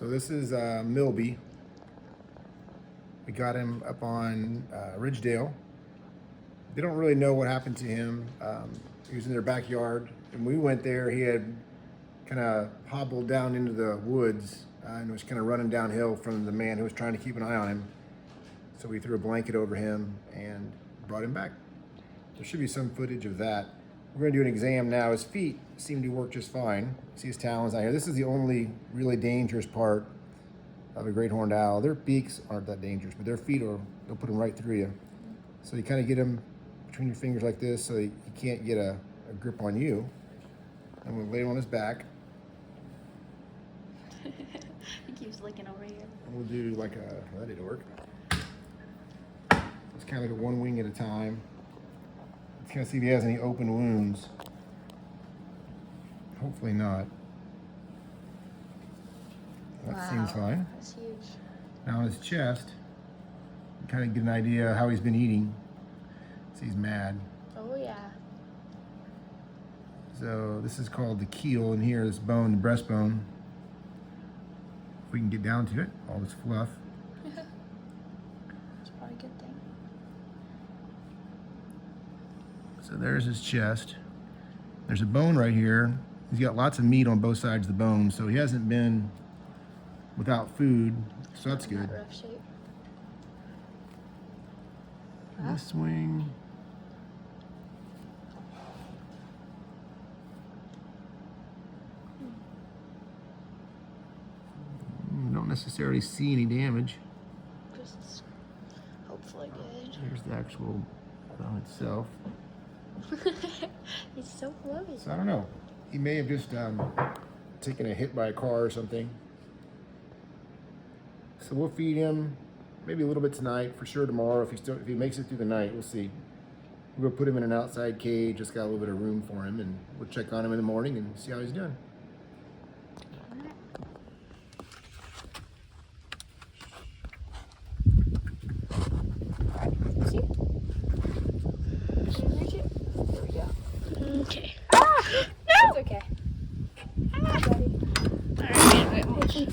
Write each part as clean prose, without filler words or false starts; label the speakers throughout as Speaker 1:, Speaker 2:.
Speaker 1: So this is Milby. We got him up on Ridgedale. They don't really know what happened to him. He was in their backyard, and when we went there, he had kind of hobbled down into the woods and was kind of running downhill from the man who was trying to keep an eye on him. So we threw a blanket over him and brought him back. There should be some footage of that. We're gonna do an exam now. His feet seem to work just fine. See his talons out here. This is the only really dangerous part of a great horned owl. Their beaks aren't that dangerous, but their feet they'll put them right through you. So you kind of get them between your fingers like this so he can't get a grip on you. And we'll lay him on his back.
Speaker 2: He keeps licking over here.
Speaker 1: And we'll do like that didn't work. It's kind of like a one wing at a time. Let's kind of see if he has any open wounds. Hopefully not. That seems fine.
Speaker 2: That's huge.
Speaker 1: Now on his chest, you kind of get an idea how he's been eating. See, he's mad.
Speaker 2: Oh yeah.
Speaker 1: So this is called the keel, and here, this bone, the breastbone. If we can get down to it, all this fluff.
Speaker 2: It's probably a good thing.
Speaker 1: So there's his chest. There's a bone right here. He's got lots of meat on both sides of the bone, so he hasn't been without food, so that's good.
Speaker 2: Rough shape.
Speaker 1: This wing. Don't necessarily see any damage.
Speaker 2: Just hopefully good.
Speaker 1: Here's the actual bone itself.
Speaker 2: He's so flowy.
Speaker 1: So I don't know. He may have just taken a hit by a car or something. So we'll feed him maybe a little bit tonight, for sure tomorrow. If he makes it through the night, we'll see. We'll put him in an outside cage, just got a little bit of room for him, and we'll check on him in the morning and see how he's doing.
Speaker 2: See? Can you reach it? There we go. Okay. Ah! No! It's okay. Ah, buddy. Alright, wait.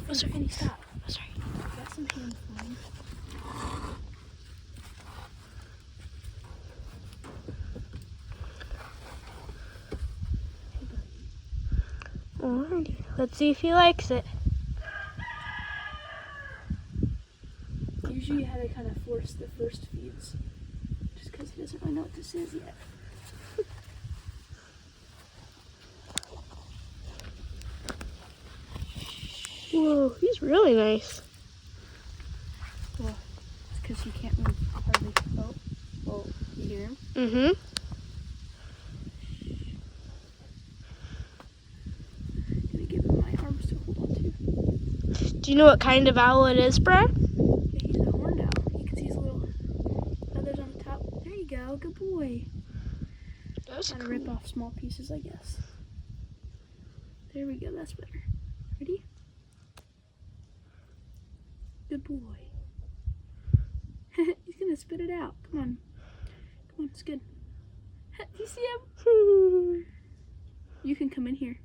Speaker 2: Oh, sorry. Stop. Oh, sorry. Got some hands for me. Alrighty. Let's see if he likes it. Usually you have to kind of force the first feeds, just because he doesn't really know what this is yet. Whoa, he's really nice. Well, it's because he can't move hardly. Oh, you hear him? Mm-hmm. Gonna give him my arms to hold on to. Do you know what kind of owl it is, Brad? Yeah, he's a horned owl. You can see his little feathers on the top. There you go, good boy. That's cool. Gotta rip off small pieces, I guess. There we go, that's better. Ready? Good boy. He's gonna spit it out. Come on. Come on, it's good. Do you see him? You can come in here.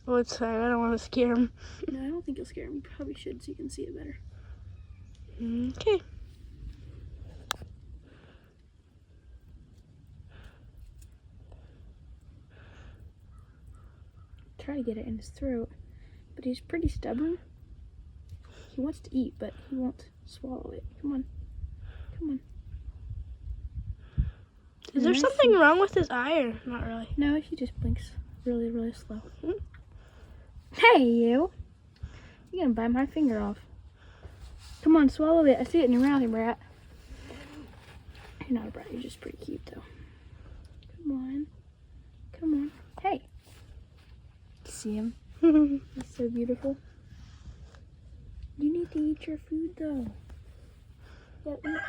Speaker 2: Oh, it's fine. I don't want to scare him. No, I don't think you'll scare him. You probably should so you can see it better. Okay. Try to get it in his throat, but he's pretty stubborn. He wants to eat, but he won't swallow it. Come on. Come on. Is there something wrong with his eye or not really? No, he just blinks really, really slow. Hey, you. You're gonna bite my finger off. Come on, swallow it. I see it in your mouth, you brat. You're not a brat. You're just pretty cute, though. Come on. Come on. Hey. See him? He's so beautiful. You need to eat your food, though. Yeah, eat.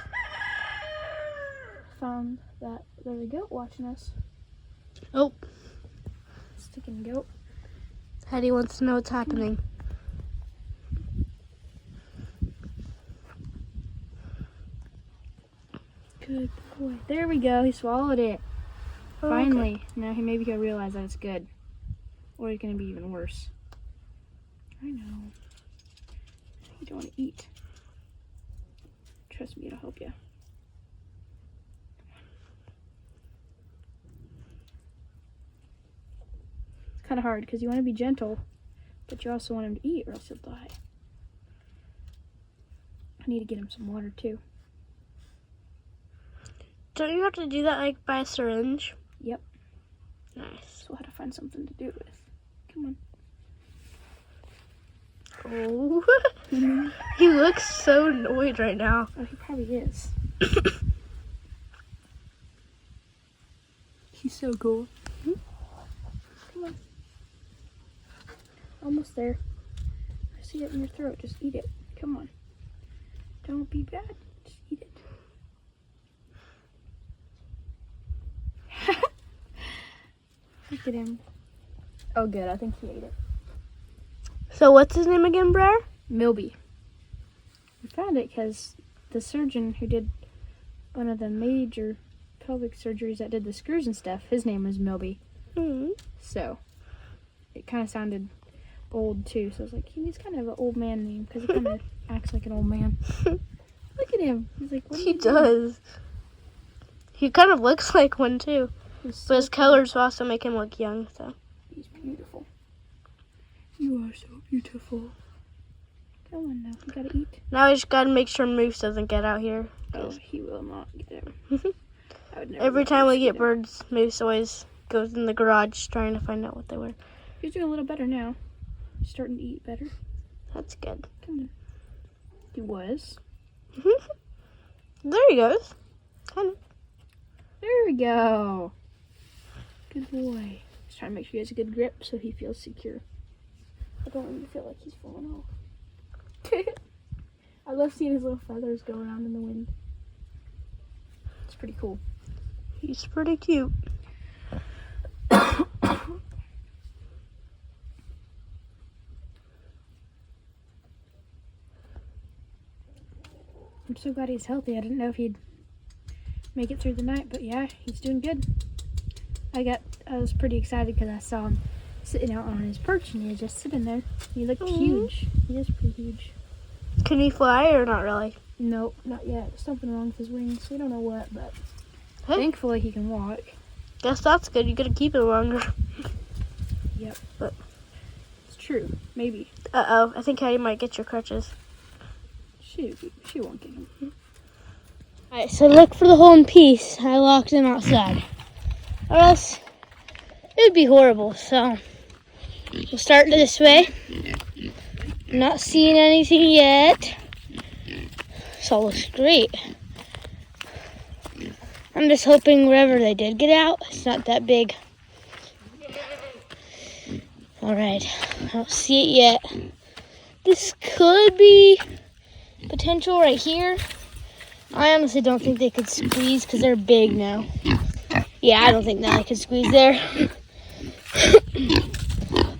Speaker 2: Found that there's a goat watching us. Oh. Sticking goat. Teddy wants to know what's happening. Good boy. There we go. He swallowed it. Oh, finally. Okay. Now maybe he'll realize that it's good. Or it's going to be even worse. I know. You don't want to eat. Trust me, it'll help you. It's kind of hard because you want to be gentle, but you also want him to eat or else he'll die. I need to get him some water too.
Speaker 3: Don't you have to do that like by a syringe?
Speaker 2: Yep.
Speaker 3: Nice.
Speaker 2: So we'll have to find something to do it with. Come on.
Speaker 3: Oh. He looks so annoyed right now.
Speaker 2: Oh, he probably is. He's so cool. Come on. Almost there. I see it in your throat. Just eat it. Come on. Don't be bad. Just eat it. Look at him. Oh, good. I think he ate it.
Speaker 3: So what's his name again, Brer?
Speaker 2: Milby. We found it because the surgeon who did one of the major pelvic surgeries that did the screws and stuff, his name was Milby.
Speaker 3: Mm-hmm.
Speaker 2: So it kind of sounded old too. So I was like, he's kind of an old man name because he kind of acts like an old man. Look at him. He's like, what are
Speaker 3: He
Speaker 2: you doing?
Speaker 3: does. He kind of looks like one too.
Speaker 2: He's so
Speaker 3: But his colors also make him look young, so.
Speaker 2: He's beautiful. You are so beautiful. Come on now, you gotta eat.
Speaker 3: Now we just gotta make sure Moose doesn't get out here.
Speaker 2: Oh, he will not get him. I would never
Speaker 3: Every
Speaker 2: let
Speaker 3: time
Speaker 2: Moose
Speaker 3: we get
Speaker 2: him.
Speaker 3: birds, Moose always goes in the garage trying to find out what they were.
Speaker 2: He's doing a little better now. He's starting to eat better.
Speaker 3: That's good.
Speaker 2: Come on. He was.
Speaker 3: There he goes. Kind of.
Speaker 2: There we go. Good boy. He's trying to make sure he has a good grip so he feels secure. I don't want him to feel like he's falling off. I love seeing his little feathers go around in the wind. It's pretty cool.
Speaker 3: He's pretty cute.
Speaker 2: I'm so glad he's healthy. I didn't know if he'd make it through the night, but yeah, he's doing good. I was pretty excited because I saw him sitting out on his perch and he was just sitting there. He looked huge. He is pretty huge.
Speaker 3: Can he fly or not really?
Speaker 2: Nope, not yet. There's something wrong with his wings. We don't know what, but
Speaker 3: Hey.
Speaker 2: thankfully he can walk.
Speaker 3: Guess that's good. You gotta keep it longer.
Speaker 2: Yep.
Speaker 3: But
Speaker 2: It's true. Maybe.
Speaker 3: uh-oh, I think Hattie might get your crutches.
Speaker 2: She won't get him.
Speaker 3: Alright, so look for the hole in peace. I locked him outside. Or else it would be horrible. So we'll start this way. Not seeing anything yet. This all looks great. I'm just hoping wherever they did get out, it's not that big. Alright, I don't see it yet. This could be potential right here. I honestly don't think they could squeeze because they're big now. Yeah, I don't think that I could squeeze there.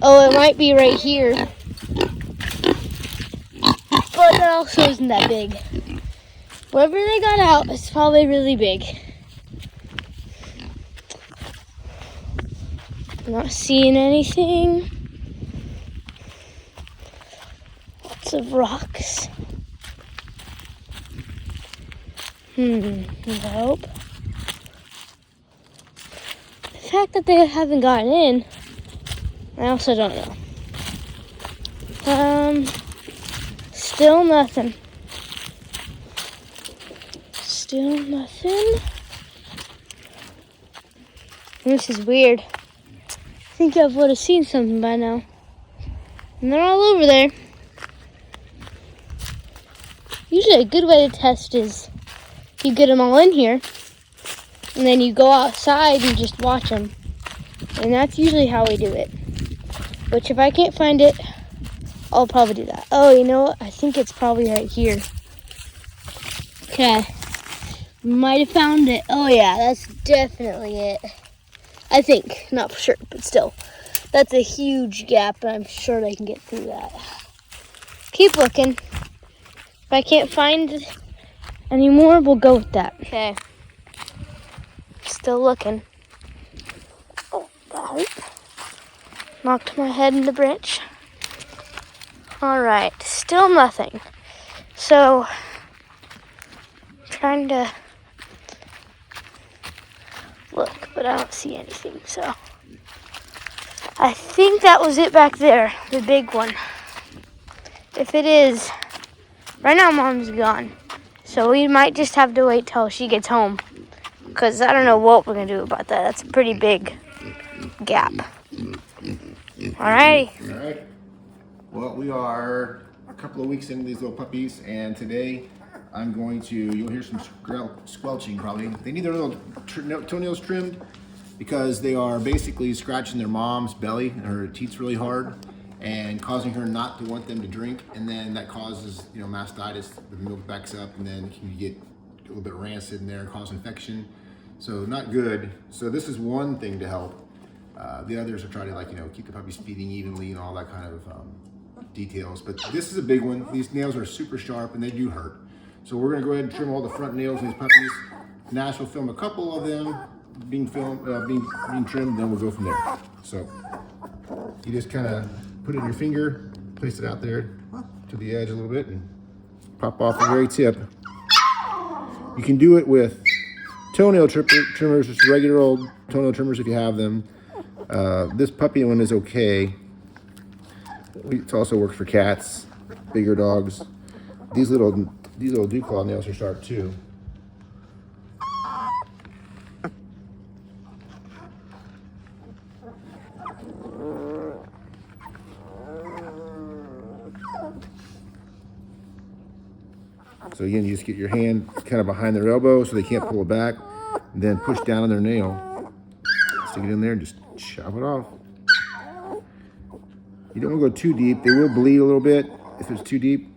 Speaker 3: Oh, it might be right here. But that also isn't that big. Wherever they got out, it's probably really big. I'm not seeing anything. Lots of rocks. Nope. The fact that they haven't gotten in, I also don't know. Still nothing. Still nothing. This is weird. I think I would have seen something by now. And they're all over there. Usually a good way to test is you get them all in here, and then you go outside and just watch them. And that's usually how we do it. Which if I can't find it, I'll probably do that. Oh, you know what? I think it's probably right here. Okay. Might have found it. Oh yeah, that's definitely it. I think. Not for sure, but still. That's a huge gap, and I'm sure they can get through that. Keep looking. If I can't find any more, we'll go with that. Okay. Still looking. Oh, that knocked my head in the branch. Alright, still nothing. So, trying to look, but I don't see anything. So, I think that was it back there, the big one. If it is, right now Mom's gone. So we might just have to wait till she gets home. Because I don't know what we're going to do about that. That's a pretty big gap. Alrighty.
Speaker 1: All right. Well, we are a couple of weeks into these little puppies, and today I'm going to, you'll hear some squelching probably. They need their little toenails trimmed because they are basically scratching their mom's belly, and her teeth's really hard, and causing her not to want them to drink, and then that causes, you know, mastitis. The milk backs up, and then you get a little bit rancid in there, cause infection. So not good. So this is one thing to help. The others are trying to, like, you know, keep the puppies feeding evenly and all that kind of details. But this is a big one. These nails are super sharp and they do hurt. So we're gonna go ahead and trim all the front nails in these puppies. Nash will film a couple of them being trimmed, then we'll go from there. So you just kind of put it in your finger, place it out there to the edge a little bit, and pop off the very tip. You can do it with toenail trimmers, just regular old toenail trimmers if you have them. This puppy one is okay. It also works for cats, bigger dogs. These little dew claw nails are sharp too. So again, you just get your hand kind of behind their elbow so they can't pull it back, and then push down on their nail. Stick it in there and just chop it off. You don't want to go too deep. They will bleed a little bit if it's too deep.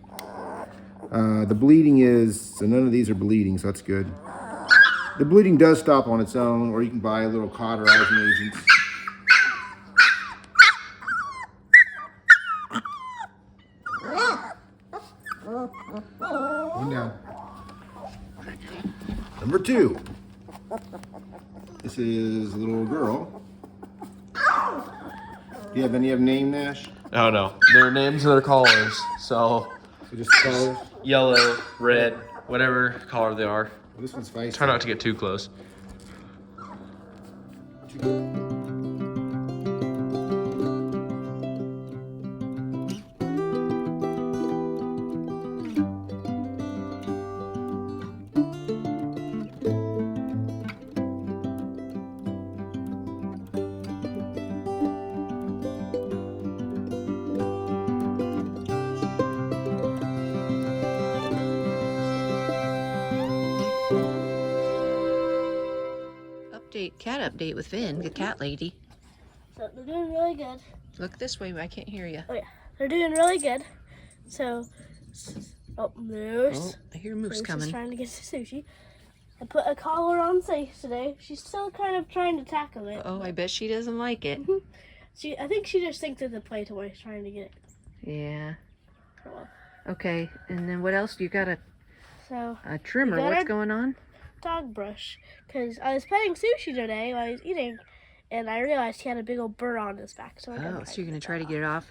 Speaker 1: The bleeding so none of these are bleeding, so that's good. The bleeding does stop on its own, or you can buy a little cauterizing agents. One down. Number 2. This is a little girl. Do you have any of them named, Nash?
Speaker 4: Oh no, their names are their colors. So
Speaker 1: just colors?
Speaker 4: Yellow, red, whatever color they are.
Speaker 1: Well, this one's feisty.
Speaker 4: Try not to get too close.
Speaker 5: Cat update with Finn, the cat lady.
Speaker 2: So they're doing really good.
Speaker 5: Look this way, I can't hear you.
Speaker 2: Oh yeah, they're doing really good. So, Moose.
Speaker 5: Oh, I hear Moose coming.
Speaker 2: Is trying to get to sushi. I put a collar on Safe today. She's still kind of trying to tackle it.
Speaker 5: Oh, I bet she doesn't like it.
Speaker 2: I think she just thinks it's a play toy, trying to get it.
Speaker 5: Yeah.
Speaker 2: Well,
Speaker 5: okay, and then what else? You got a trimmer.
Speaker 2: got
Speaker 5: What's
Speaker 2: our
Speaker 5: going on?
Speaker 2: dog brush, because I was petting Sushi today while I was eating, and I realized he had a big old burr on his back. So
Speaker 5: so you're gonna try to get it off?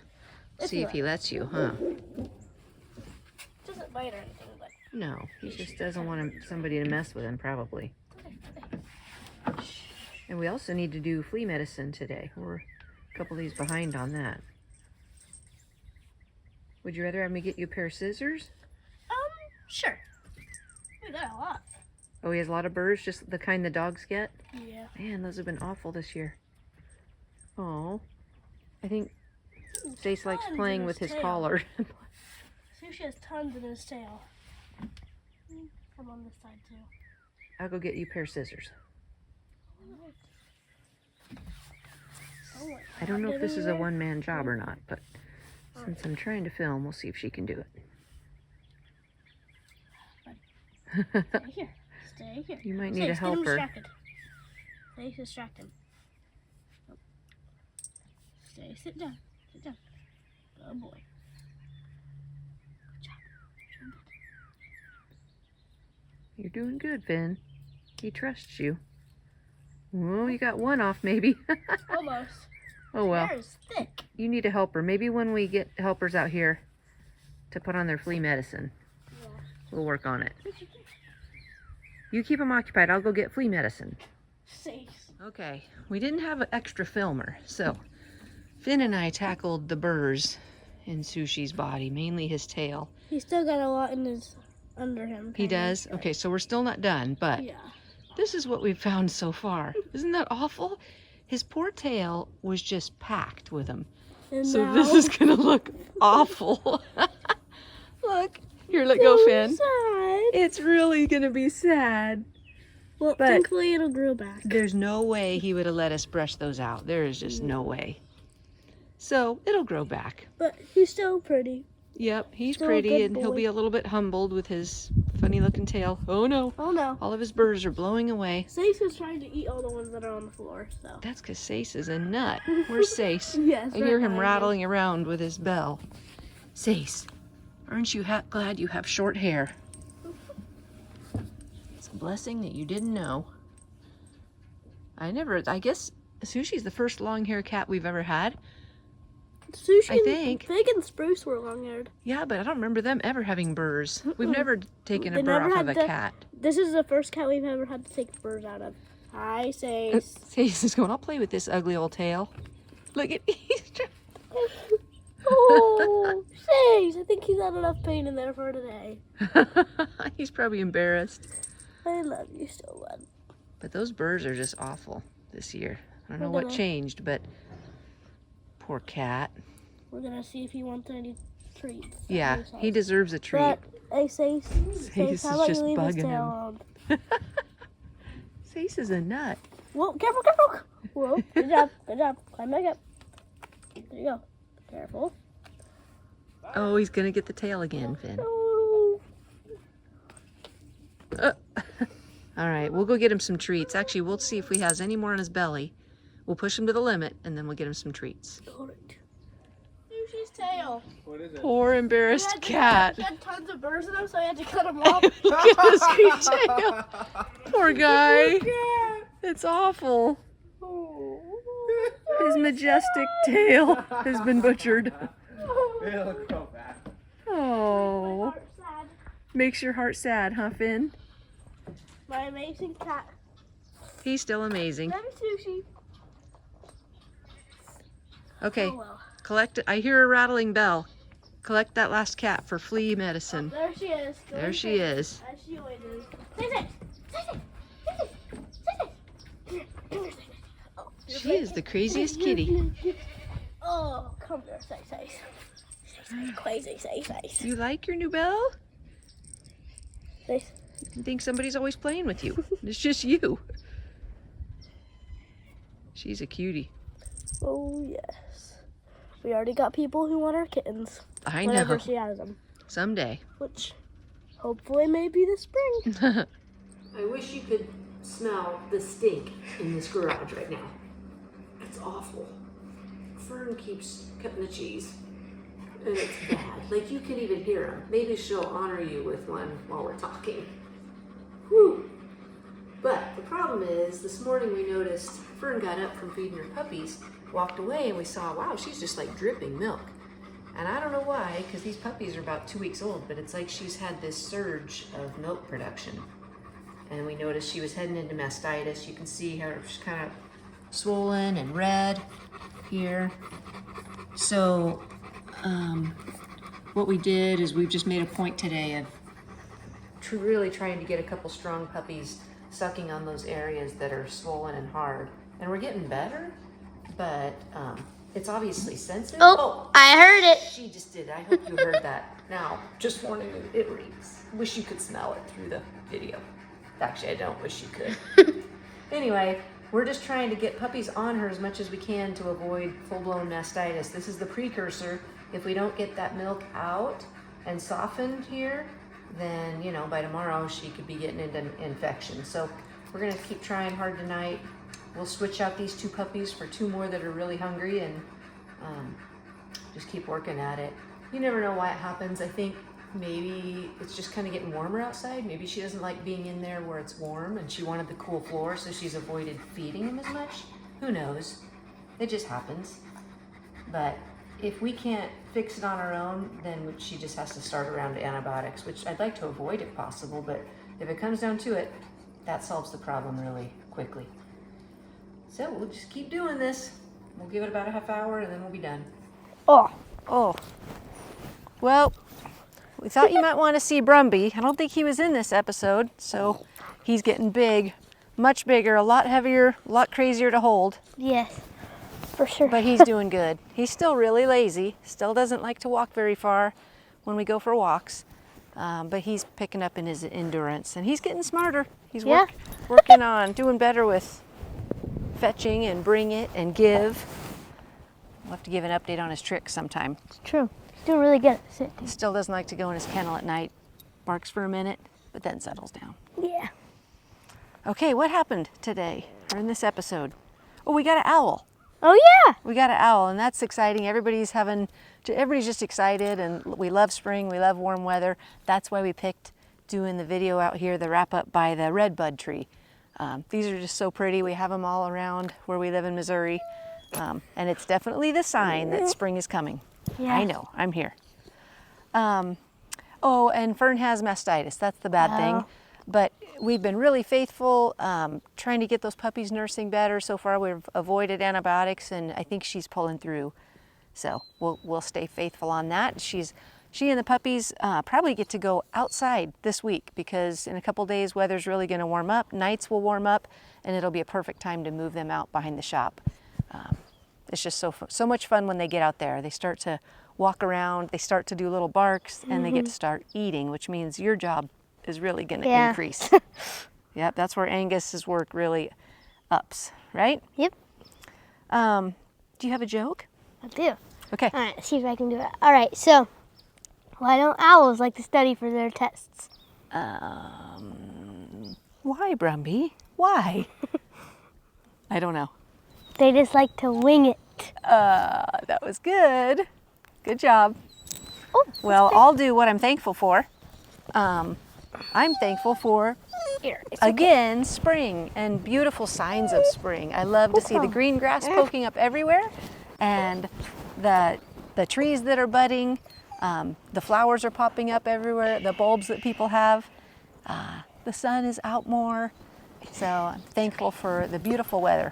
Speaker 5: See if he lets you, huh?
Speaker 2: Doesn't bite or anything, but
Speaker 5: no, he just doesn't want somebody to mess with him, probably. And we also need to do flea medicine today. We're a couple of these behind on that. Would you rather have me get you a pair of scissors?
Speaker 2: Sure. We got a lot.
Speaker 5: Oh, he has a lot of burrs, just the kind the dogs get?
Speaker 2: Yeah.
Speaker 5: Man, those have been awful this year. Oh, I think Stace likes playing with his collar.
Speaker 2: Sushi has tons in his tail. Come on this side too.
Speaker 5: I'll go get you a pair of scissors. I don't know if this is a one-man job or not, but since I'm trying to film, we'll see if she can do it.
Speaker 2: Stay here. Stay here.
Speaker 5: You might need a helper.
Speaker 2: Stay distracted. Stay. Sit down. Sit down. Good boy. Good job.
Speaker 5: You're doing good, Finn. He trusts you. Well, you got one off, maybe.
Speaker 2: Almost.
Speaker 5: Oh well.
Speaker 2: His hair is thick.
Speaker 5: You need a helper. Maybe when we get helpers out here to put on their flea medicine. We'll work on it. You keep them occupied. I'll go get flea medicine. Okay, we didn't have an extra filmer, so Finn and I tackled the burrs in Sushi's body, mainly his tail.
Speaker 2: He's still got a lot in his under him.
Speaker 5: He does? Okay, so we're still not done, but this is what we've found so far. Isn't that awful? His poor tail was just packed with them.
Speaker 2: And
Speaker 5: So
Speaker 2: now,
Speaker 5: this is gonna look awful. Look, here, let go, Finn.
Speaker 2: sad.
Speaker 5: It's really gonna be sad.
Speaker 2: Well,
Speaker 5: But-
Speaker 2: thankfully it'll grow back.
Speaker 5: There's no way he would have let us brush those out. There is just no way. So it'll grow back.
Speaker 2: But he's still pretty.
Speaker 5: Yep, he's
Speaker 2: Still a
Speaker 5: pretty,
Speaker 2: good
Speaker 5: and he'll
Speaker 2: boy.
Speaker 5: be a little bit humbled with his funny looking tail. Oh no,
Speaker 2: Oh no.
Speaker 5: all of his burrs are blowing away.
Speaker 2: Sace is trying to eat all the ones that are on the floor, so.
Speaker 5: That's because Sace is a nut. Where's Sace?
Speaker 2: Yes,
Speaker 5: I hear him rattling around with his bell. Sace, aren't you glad you have short hair? It's a blessing that you didn't know. I guess Sushi's the first long hair cat we've ever had.
Speaker 2: Sushi
Speaker 5: I think.
Speaker 2: Fig and Spruce were long-haired.
Speaker 5: Yeah, but I don't remember them ever having burrs. We've never taken a
Speaker 2: They
Speaker 5: burr
Speaker 2: never
Speaker 5: off of
Speaker 2: had
Speaker 5: a
Speaker 2: the-
Speaker 5: cat.
Speaker 2: This is the first cat we've ever had to take burrs out of. Hi, Sace.
Speaker 5: Sace is going, I'll play with this ugly old tail. Look at he's
Speaker 2: Oh, Sace. I think he's had enough pain in there for today.
Speaker 5: he's probably embarrassed.
Speaker 2: I love you so much.
Speaker 5: But those burrs are just awful this year. I don't know
Speaker 2: We're
Speaker 5: what
Speaker 2: gonna-
Speaker 5: changed, but poor cat.
Speaker 2: We're gonna see if he wants any treats.
Speaker 5: Yeah, he deserves a treat.
Speaker 2: But, hey, Sace.
Speaker 5: Sace is
Speaker 2: how about
Speaker 5: just
Speaker 2: you leave his
Speaker 5: bugging
Speaker 2: tail
Speaker 5: him.
Speaker 2: on?
Speaker 5: Sace is a nut.
Speaker 2: Whoa, careful, careful. Whoa, good job, good job. Climb back up. There you go. Careful.
Speaker 5: Oh, he's gonna get the tail again, Finn.
Speaker 2: Oh.
Speaker 5: All right, we'll go get him some treats. Actually, we'll see if he has any more on his belly. We'll push him to the limit, and then we'll get him some treats.
Speaker 2: All right. Sushi's tail.
Speaker 5: Poor embarrassed cat.
Speaker 2: He had tons of burrs in him, so I had to cut him off.
Speaker 5: Look at his sweet tail. Poor guy. It's awful. His majestic tail has been butchered.
Speaker 1: It'll grow back.
Speaker 5: Oh,
Speaker 2: Sad.
Speaker 5: makes your heart sad, huh, Finn?
Speaker 2: My amazing cat.
Speaker 5: He's still amazing.
Speaker 2: Love you, Sushi.
Speaker 5: Okay,
Speaker 2: Oh, well.
Speaker 5: collect. I hear a rattling bell. Collect that last cat for flea medicine.
Speaker 2: There she is.
Speaker 5: There she is.
Speaker 2: As she always is. Say. Oh,
Speaker 5: She is the craziest kitty.
Speaker 2: Oh, come here, say. Crazy, say.
Speaker 5: You like your new bell?
Speaker 2: Say.
Speaker 5: You think somebody's always playing with you. It's just you. She's a cutie.
Speaker 2: Oh, yes. We already got people who want our kittens.
Speaker 5: I
Speaker 2: Whenever
Speaker 5: know.
Speaker 2: she has them.
Speaker 5: Someday.
Speaker 2: Which, hopefully, may be this spring.
Speaker 5: I wish you could smell the stink in this garage right now. It's awful. Fern keeps cutting the cheese. And it's bad. Like, you can even hear him. Maybe she'll honor you with one while we're talking. Whew. But the problem is, this morning we noticed Fern got up from feeding her puppies, walked away, and we saw, wow, she's just like dripping milk. And I don't know why, because these puppies are about 2 weeks old, but it's like she's had this surge of milk production. And we noticed she was heading into mastitis. You can see how she's kind of swollen and red here. So what we did is we've just made a point today of really trying to get a couple strong puppies sucking on those areas that are swollen and hard. And we're getting better, but it's obviously sensitive.
Speaker 3: Oh, I heard it.
Speaker 5: She just did. I hope you heard that. Now, just warning you, it reeks. Wish you could smell it through the video. Actually, I don't wish you could. Anyway, we're just trying to get puppies on her as much as we can to avoid full-blown mastitis. This is the precursor. If we don't get that milk out and softened here, then, you know, by tomorrow she could be getting into infection. So we're gonna keep trying hard tonight. We'll switch out these 2 puppies for 2 more that are really hungry and just keep working at it. You never know why it happens. I think maybe it's just kind of getting warmer outside. Maybe she doesn't like being in there where it's warm and she wanted the cool floor, so she's avoided feeding him as much. Who knows? It just happens. But if we can't fix it on our own, then she just has to start around antibiotics, which I'd like to avoid if possible, but if it comes down to it, that solves the problem really quickly. So we'll just keep doing this. We'll give it about a half hour and then we'll be done.
Speaker 3: Oh,
Speaker 5: Well, we thought you might want to see Brumby. I don't think he was in this episode, so he's getting big, much bigger, a lot heavier, a lot crazier to hold,
Speaker 3: yes, for sure.
Speaker 5: but he's doing good. He's still really lazy, still doesn't like to walk very far when we go for walks, but he's picking up in his endurance, and he's getting smarter. He's working on doing better with fetching and bring it and give. We'll have to give an update on his tricks sometime.
Speaker 3: It's true. He's doing really good at sitting.
Speaker 5: Still doesn't like to go in his kennel at night. Barks for a minute, but then settles down.
Speaker 3: Yeah.
Speaker 5: Okay, what happened today or in this episode? Oh, we got an owl.
Speaker 3: Oh yeah.
Speaker 5: We got an owl, and that's exciting. Everybody's just excited, and we love spring. We love warm weather. That's why we picked doing the video out here, the wrap up by the redbud tree. These are just so pretty. We have them all around where we live in Missouri. And it's definitely the sign that spring is coming.
Speaker 3: Yeah.
Speaker 5: I know, I'm here. Oh, and Fern has mastitis. That's the bad thing. But we've been really faithful, trying to get those puppies nursing better. So far we've avoided antibiotics, and I think she's pulling through. So we'll stay faithful on that. She and the puppies probably get to go outside this week, because in a couple days weather's really going to warm up. Nights will warm up, and it'll be a perfect time to move them out behind the shop. It's just so much fun when they get out there. They start to walk around, they start to do little barks, and they get to start eating, which means your job is really going to increase. Yep, that's where Angus's work really ups, right?
Speaker 3: Yep.
Speaker 5: Do you have a joke?
Speaker 3: I do.
Speaker 5: Okay.
Speaker 3: All right, let's see if I can do it. All right, so why don't owls like to study for their tests?
Speaker 5: Why, Brumby? Why? I don't know.
Speaker 3: They just like to wing it.
Speaker 5: That was good. Good job.
Speaker 3: Oh,
Speaker 5: Well, I'll do what I'm thankful for. I'm thankful for,
Speaker 3: here.
Speaker 5: again, spring and beautiful signs of spring. I love to see the green grass poking up everywhere, and the trees that are budding. The flowers are popping up everywhere, the bulbs that people have. The sun is out more. So I'm thankful for the beautiful weather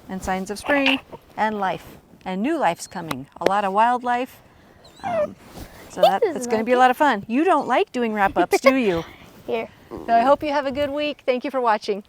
Speaker 5: and signs of spring and life, and new life's coming. A lot of wildlife. So that's going to be a lot of fun. You don't like doing wrap-ups, do you?
Speaker 3: Here.
Speaker 5: So I hope you have a good week. Thank you for watching.